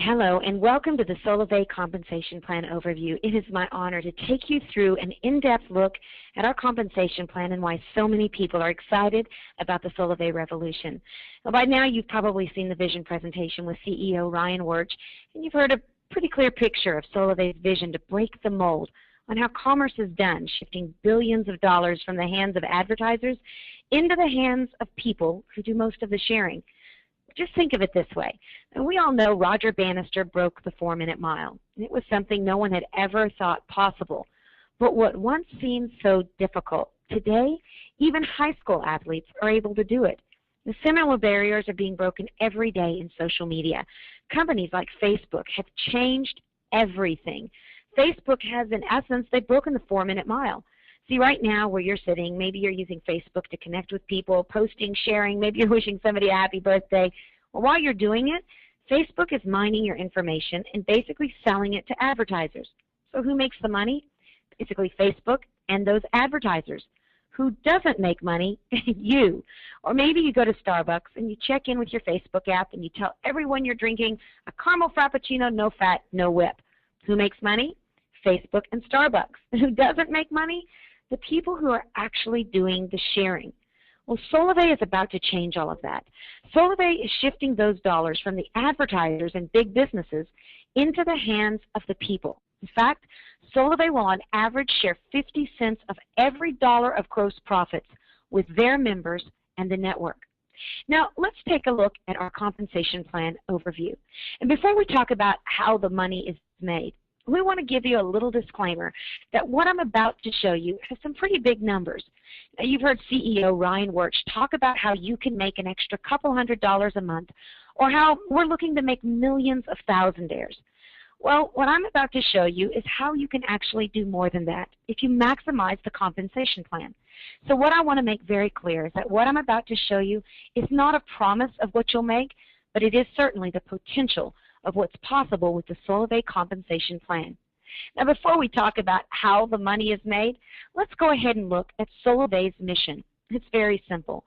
Hello, and welcome to the Solvay Compensation Plan Overview. It is my honor to take you through an in-depth look at our compensation plan and why so many people are excited about the Solvay revolution. Well, by now, you've probably seen the vision presentation with CEO Ryan Wirtz, and you've heard a pretty clear picture of Solvay's vision to break the mold on how commerce is done, shifting billions of dollars from the hands of advertisers into the hands of people who do most of the sharing. Just think of it this way. And we all know Roger Bannister broke the 4-minute mile. It was something no one had ever thought possible. But what once seemed so difficult, today even high school athletes are able to do it. The similar barriers are being broken every day in social media. Companies like Facebook have changed everything. Facebook has, in essence, they've broken the 4-minute mile. See, right now where you're sitting, maybe you're using Facebook to connect with people, posting, sharing, maybe you're wishing somebody a happy birthday. Well, while you're doing it, Facebook is mining your information and basically selling it to advertisers. So who makes the money? Basically Facebook and those advertisers. Who doesn't make money? You. Or maybe you go to Starbucks and you check in with your Facebook app and you tell everyone you're drinking a caramel frappuccino, no fat, no whip. Who makes money? Facebook and Starbucks. Who doesn't make money? The people who are actually doing the sharing. Well, Solvay is about to change all of that. Solvay is shifting those dollars from the advertisers and big businesses into the hands of the people. In fact, Solvay will on average share 50 cents of every dollar of gross profits with their members and the network. Now, let's take a look at our compensation plan overview. And before we talk about how the money is made, we want to give you a little disclaimer that what I'm about to show you has some pretty big numbers. Now, you've heard CEO Ryan Wirtz talk about how you can make an extra couple $100s a month, or how we're looking to make millions of thousandaires. Well, what I'm about to show you is how you can actually do more than that if you maximize the compensation plan. So what I want to make very clear is that what I'm about to show you is not a promise of what you'll make, but it is certainly the potential of what's possible with the Solvay compensation plan. Now, before we talk about how the money is made, let's go ahead and look at Solvay's mission. It's very simple.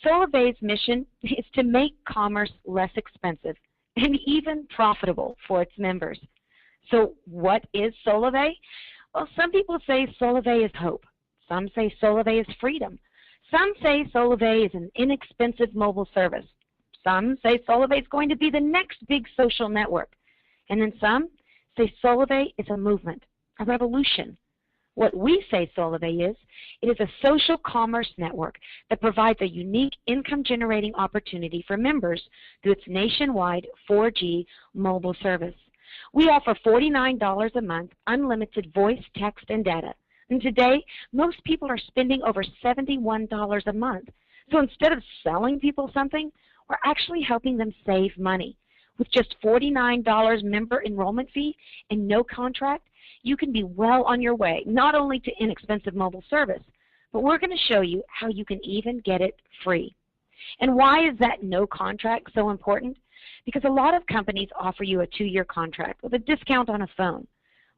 Solvay's mission is to make commerce less expensive and even profitable for its members. So what is Solvay? Well, some people say Solvay is hope. Some say Solvay is freedom. Some say Solvay is an inexpensive mobile service. Some say Solvay is going to be the next big social network. And then some say Solvay is a movement, a revolution. What we say Solvay is, it is a social commerce network that provides a unique income-generating opportunity for members through its nationwide 4G mobile service. We offer $49 a month, unlimited voice, text, and data. And today, most people are spending over $71 a month. So instead of selling people something, we're actually helping them save money. With just $49 member enrollment fee and no contract, you can be well on your way, not only to inexpensive mobile service, but we're going to show you how you can even get it free. And why is that no contract so important? Because a lot of companies offer you a 2-year contract with a discount on a phone.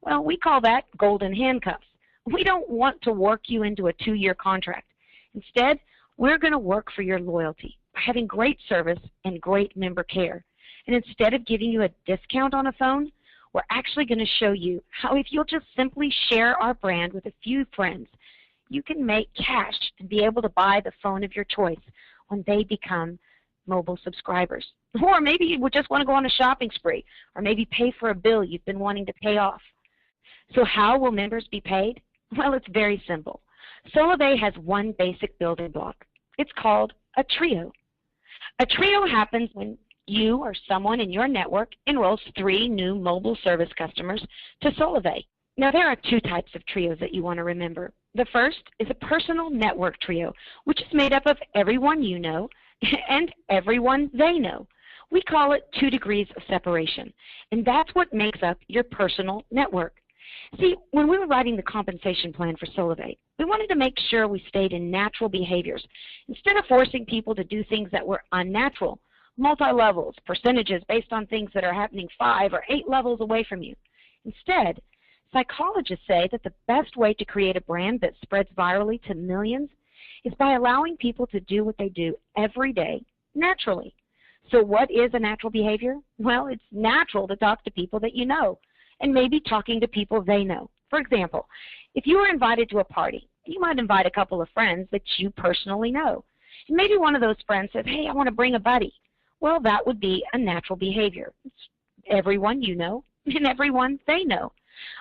Well, we call that golden handcuffs. We don't want to work you into a 2-year contract. Instead, we're going to work for your loyalty by having great service and great member care. And instead of giving you a discount on a phone, we're actually going to show you how if you'll just simply share our brand with a few friends, you can make cash and be able to buy the phone of your choice when they become mobile subscribers. Or maybe you would just want to go on a shopping spree, or maybe pay for a bill you've been wanting to pay off. So how will members be paid? Well, it's very simple. Solvay has one basic building block. It's called a trio. A trio happens when you or someone in your network enrolls 3 new mobile service customers to Solvay. Now, there are 2 types of trios that you want to remember. The first is a personal network trio, which is made up of everyone you know and everyone they know. We call it 2 degrees of separation, and that's what makes up your personal network. See, when we were writing the compensation plan for Solvay, we wanted to make sure we stayed in natural behaviors instead of forcing people to do things that were unnatural, multi-levels, percentages based on things that are happening 5 or 8 levels away from you. Instead, psychologists say that the best way to create a brand that spreads virally to millions is by allowing people to do what they do every day naturally. So what is a natural behavior? Well, it's natural to talk to people that you know, and maybe talking to people they know. For example, if you were invited to a party, you might invite a couple of friends that you personally know. And maybe one of those friends says, hey, I want to bring a buddy. Well, that would be a natural behavior. It's everyone you know and everyone they know.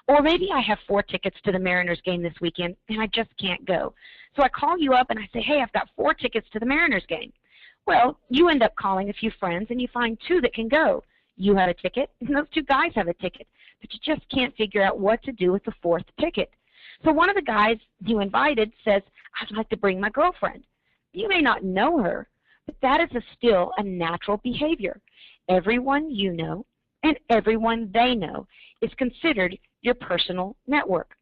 Or maybe I have 4 tickets to the Mariners game this weekend and I just can't go. So I call you up and I say, hey, I've got 4 tickets to the Mariners game. Well, you end up calling a few friends and you find 2 that can go. You have a ticket and those 2 guys have a ticket, but you just can't figure out what to do with the 4th ticket. So one of the guys you invited says, I'd like to bring my girlfriend. You may not know her, but that is still a natural behavior. Everyone you know and everyone they know is considered your personal network.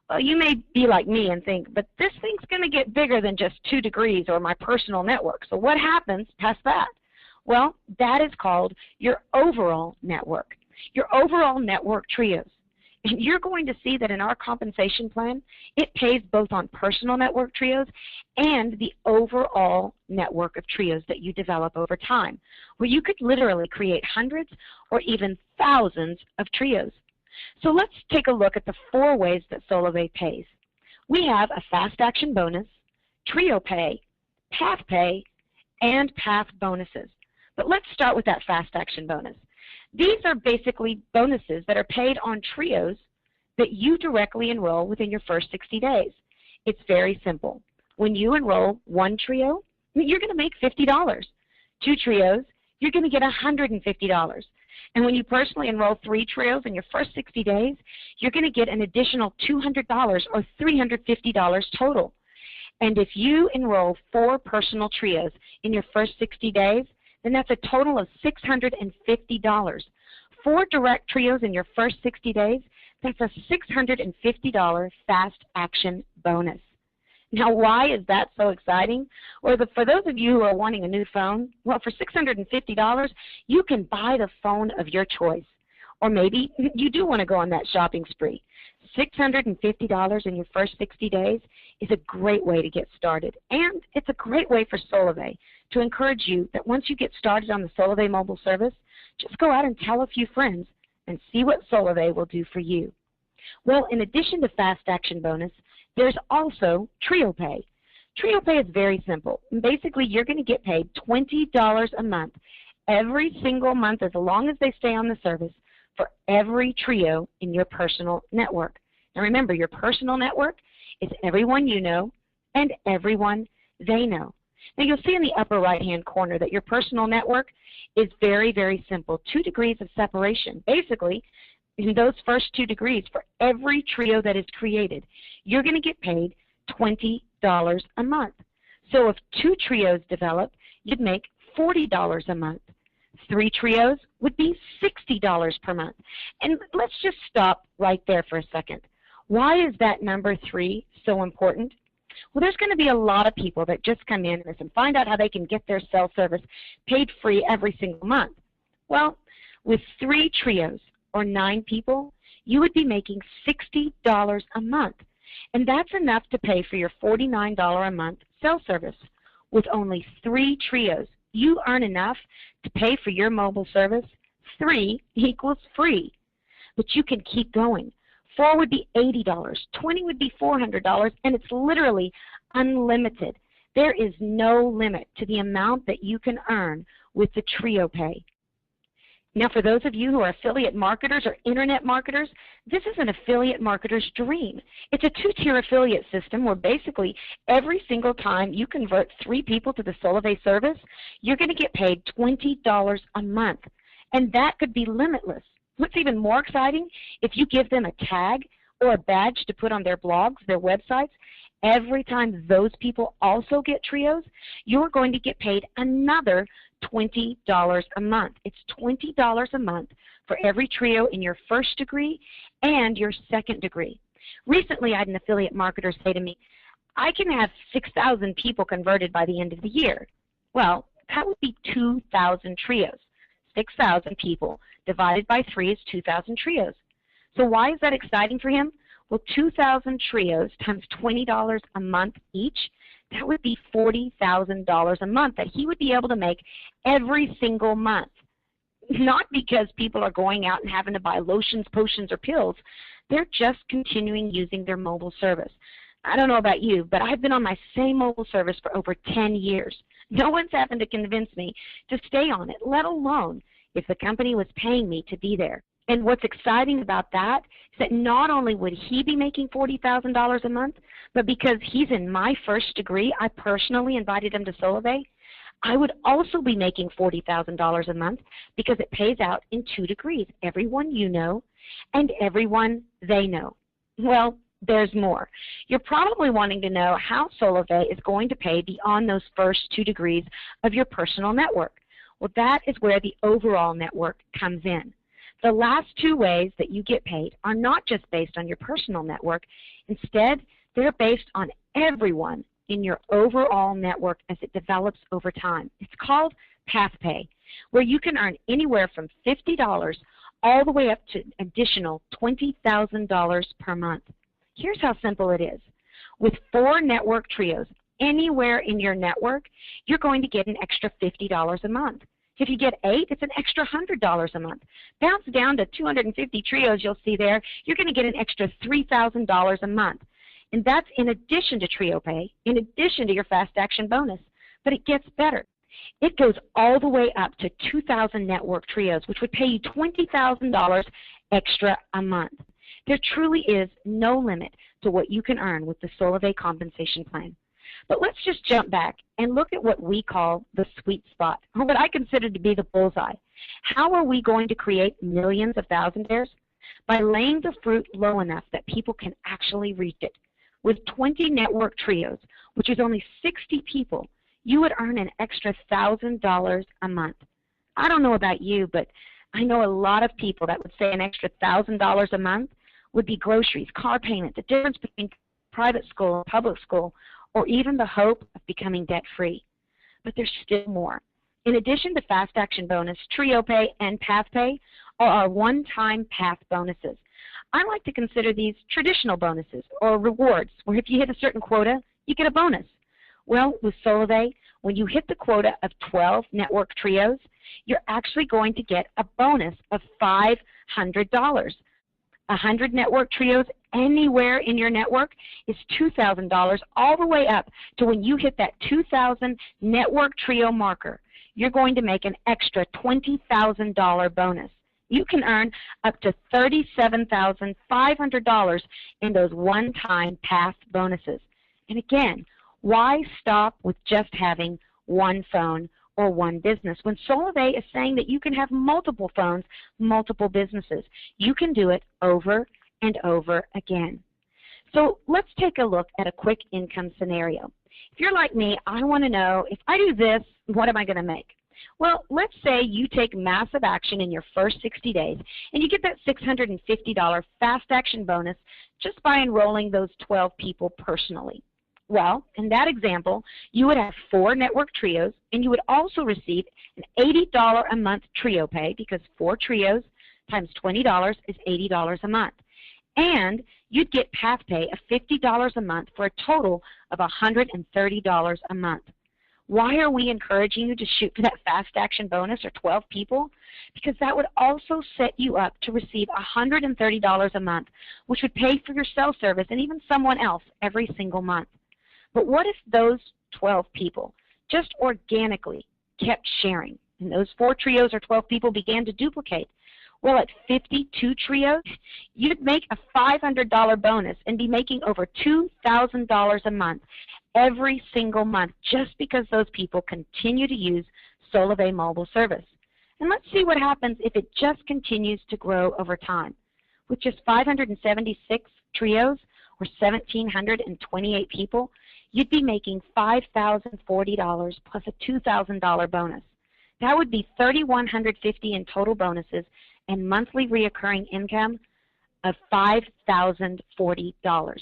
Well, you may be like me and think, but this thing's going to get bigger than just 2 degrees or my personal network. So what happens past that? Well, that is called your overall network, your overall network trios. And you're going to see that in our compensation plan, it pays both on personal network trios and the overall network of trios that you develop over time, where you could literally create hundreds or even thousands of trios. So let's take a look at the 4 ways that SoloVay pays. We have a fast action bonus, trio pay, path pay, and path bonuses. But let's start with that fast action bonus. These are basically bonuses that are paid on trios that you directly enroll within your first 60 days. It's very simple. When you enroll 1 trio, you're going to make $50. 2 trios, you're going to get $150. And when you personally enroll 3 trios in your first 60 days, you're going to get an additional $200 or $350 total. And if you enroll 4 personal trios in your first 60 days, then that's a total of $650. 4 direct trios in your first 60 days, that's a $650 fast action bonus. Now, why is that so exciting? Or for those of you who are wanting a new phone, well, for $650, you can buy the phone of your choice. Or maybe you do want to go on that shopping spree. $650 in your first 60 days is a great way to get started. And it's a great way for SoloVay to encourage you that once you get started on the SoloVay mobile service, just go out and tell a few friends and see what SoloVay will do for you. Well, in addition to fast action bonus, there's also trio pay. Trio pay is very simple. Basically, you're going to get paid $20 a month every single month as long as they stay on the service for every trio in your personal network. Now remember, your personal network is everyone you know and everyone they know. Now you'll see in the upper right-hand corner that your personal network is very, very simple, 2 degrees of separation. Basically, in those first 2 degrees, for every trio that is created, you're going to get paid $20 a month. So if 2 trios develop, you'd make $40 a month. 3 trios would be $60 per month. And let's just stop right there for a second. Why is that number 3 so important? Well, there's going to be a lot of people that just come in and find out how they can get their cell service paid free every single month. Well, with 3 trios or 9 people, you would be making $60 a month. And that's enough to pay for your $49 a month cell service. With only 3 trios, you earn enough to pay for your mobile service. 3 equals free. But you can keep going. 4 would be $80, 20 would be $400, and it's literally unlimited. There is no limit to the amount that you can earn with the trio pay. Now, for those of you who are affiliate marketers or internet marketers, this is an affiliate marketer's dream. It's a 2-tier affiliate system where basically every single time you convert 3 people to the SoloVay service, you're going to get paid $20 a month, and that could be limitless. What's even more exciting, if you give them a tag or a badge to put on their blogs, their websites, every time those people also get trios, you're going to get paid another $20 a month. It's $20 a month for every trio in your first degree and your second degree. Recently, I had an affiliate marketer say to me, I can have 6,000 people converted by the end of the year. Well, that would be 2,000 trios. 6,000 people divided by 3 is 2,000 trios. So why is that exciting for him? Well, 2,000 trios times $20 a month each, That would be $40,000 a month that he would be able to make every single month. Not because people are going out and having to buy lotions, potions, or pills. They're just continuing using their mobile service. I don't know about you, but I've been on my same mobile service for over 10 years. No one's happened to convince me to stay on it, let alone if the company was paying me to be there. And what's exciting about that is that not only would he be making $40,000 a month, but because he's in my first degree, I personally invited him to Solivay, I would also be making $40,000 a month because it pays out in 2 degrees, everyone you know and everyone they know. Well, there's more. You're probably wanting to know how Solivay is going to pay beyond those first 2 degrees of your personal network. Well, that is where the overall network comes in. The last 2 ways that you get paid are not just based on your personal network. Instead, they're based on everyone in your overall network as it develops over time. It's called path pay, where you can earn anywhere from $50 all the way up to an additional $20,000 per month. Here's how simple it is. With 4 network trios anywhere in your network, you're going to get an extra $50 a month. If you get 8, it's an extra $100 a month. Bounce down to 250 trios you'll see there, you're going to get an extra $3,000 a month. And that's in addition to trio pay, in addition to your fast action bonus. But it gets better. It goes all the way up to 2,000 network trios, which would pay you $20,000 extra a month. There truly is no limit to what you can earn with the Solivay compensation plan. But let's just jump back and look at what we call the sweet spot, or what I consider to be the bullseye. How are we going to create millions of thousandaires? By laying the fruit low enough that people can actually reach it. With 20 network trios, which is only 60 people, you would earn an extra $1,000 a month. I don't know about you, but I know a lot of people that would say an extra $1,000 a month would be groceries, car payment, the difference between private school and public school, or even the hope of becoming debt-free. But there's still more. In addition to Fast Action Bonus, Trio Pay, and Path Pay are our one-time path bonuses. I like to consider these traditional bonuses or rewards, where if you hit a certain quota, you get a bonus. Well, with Solivay, when you hit the quota of 12 network trios, you're actually going to get a bonus of $500. 100 network trios anywhere in your network is $2,000, all the way up to when you hit that 2,000 network trio marker, you're going to make an extra $20,000 bonus. You can earn up to $37,500 in those one-time path bonuses. And again, why stop with just having one phone or one business when Solivay is saying that you can have multiple phones, multiple businesses? You can do it over and over again. So let's take a look at a quick income scenario. If you're like me, I want to know, if I do this, what am I going to make? Well, let's say you take massive action in your first 60 days and you get that $650 fast action bonus just by enrolling those 12 people personally. Well, in that example, you would have 4 network trios, and you would also receive an $80 a month trio pay, because 4 trios times $20 is $80 a month. And you'd get path pay of $50 a month for a total of $130 a month. Why are we encouraging you to shoot for that fast action bonus or 12 people? Because that would also set you up to receive $130 a month, which would pay for your cell service and even someone else every single month. But what if those 12 people just organically kept sharing, and those 4 trios or 12 people began to duplicate? Well, at 52 trios, you'd make a $500 bonus and be making over $2,000 a month every single month, just because those people continue to use Solivay mobile service. And let's see what happens if it just continues to grow over time. With just 576 trios or 1,728 people, you'd be making $5,040 plus a $2,000 bonus. That would be $3,150 in total bonuses and monthly reoccurring income of $5,040.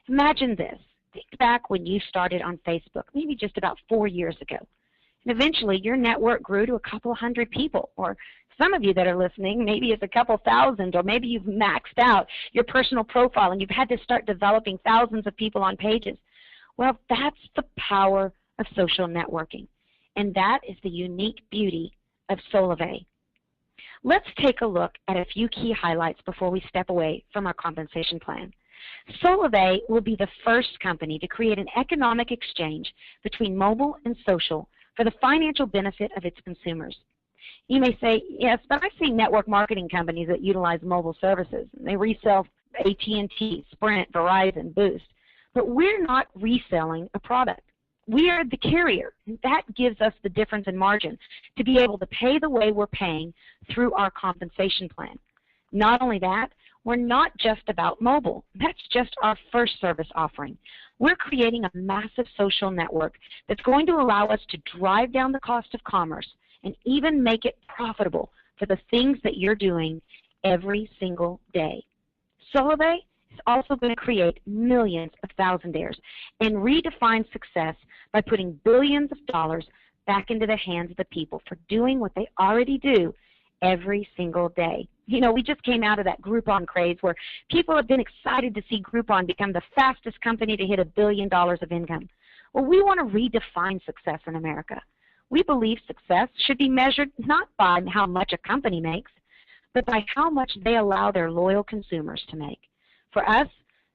Imagine this. Think back when you started on Facebook, maybe just about 4 years ago. And eventually your network grew to a couple hundred people, or some of you that are listening, maybe it's a couple thousand, or maybe you've maxed out your personal profile and you've had to start developing thousands of people on pages. Well, that's the power of social networking, and that is the unique beauty of Solivay. Let's take a look at a few key highlights before we step away from our compensation plan. Solivay will be the first company to create an economic exchange between mobile and social for the financial benefit of its consumers. You may say, yes, but I've seen network marketing companies that utilize mobile services. They resell AT&T, Sprint, Verizon, Boost. But we're not reselling a product. We are the carrier, and that gives us the difference in margin to be able to pay the way we're paying through our compensation plan. Not only that, we're not just about mobile. That's just our first service offering. We're creating a massive social network that's going to allow us to drive down the cost of commerce and even make it profitable for the things that you're doing every single day. Solivay is also going to create millions of thousandaires and redefine success by putting billions of dollars back into the hands of the people for doing what they already do every single day. You know, we just came out of that Groupon craze where people have been excited to see Groupon become the fastest company to hit $1 billion of income. Well, we want to redefine success in America. We believe success should be measured not by how much a company makes, but by how much they allow their loyal consumers to make. For us,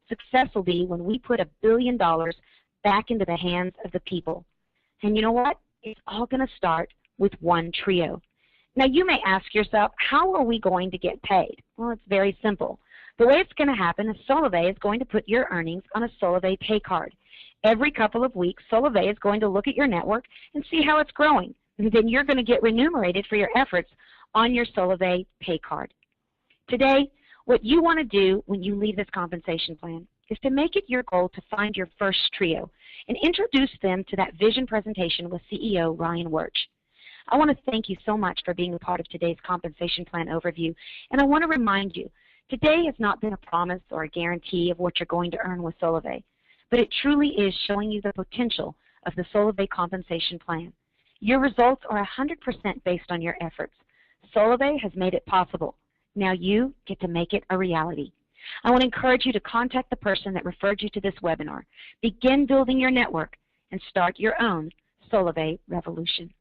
success will be when we put $1 billion back into the hands of the people. And you know what? It's all going to start with one trio. Now, you may ask yourself, how are we going to get paid? Well, it's very simple. The way it's going to happen is Solivay is going to put your earnings on a Solivay pay card. Every couple of weeks, Solivay is going to look at your network and see how it's growing. And then you're going to get remunerated for your efforts on your Solivay pay card. Today, what you want to do when you leave this compensation plan is to make it your goal to find your first trio and introduce them to that vision presentation with CEO Ryan Wirch. I want to thank you so much for being a part of today's compensation plan overview, and I want to remind you, today has not been a promise or a guarantee of what you're going to earn with Solivay, but it truly is showing you the potential of the Solivay compensation plan. Your results are 100% based on your efforts. Solivay has made it possible. Now you get to make it a reality. I want to encourage you to contact the person that referred you to this webinar. Begin building your network and start your own Solivay revolution.